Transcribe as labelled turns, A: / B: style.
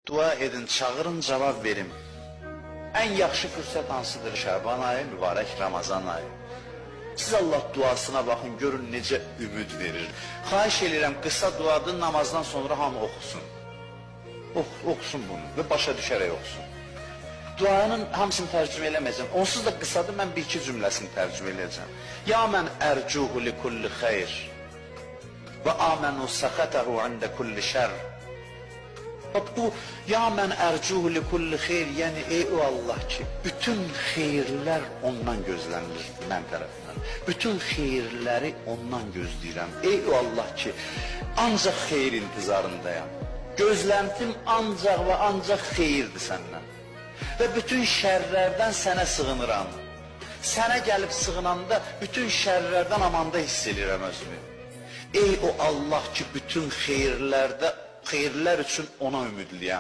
A: Dua edin, çağırın, cavab verim. En yaxşı fürsət hansıdır? Şaban ayı, mübarək Ramazan ayı. Siz Allah duasına bakın, görün necə ümid verir. Xahiş edirəm, qısa duadır, namazdan sonra hamı oxusun. Oxusun bunu və başa düşərək oxusun. Duanın hamısını tərcümə eləməyəcəm. Onsuz da qısadır, mən bir-iki cümləsini tərcümə eləyəcəm. Ya mən ərcuhu li kulli xeyr və amənu səxətəhu ində kulli şər. Bu, ya mən ərcuhu li kulli xeyr, yəni ey o Allah ki, bütün xeyirlər ondan gözlənilir mən tərəfindən. Bütün xeyirləri ondan gözləyirəm. Ey o Allah ki, ancaq xeyir intizarındayam. Gözləntim ancaq və ancaq xeyirdir səndən. Və bütün şərlərdən sənə sığınıram. Sənə gəlib sığınanda bütün şərlərdən amanda hiss edirəm özümü. Ey o Allah ki, bütün xeyirlər üçün ona ümidliyəm.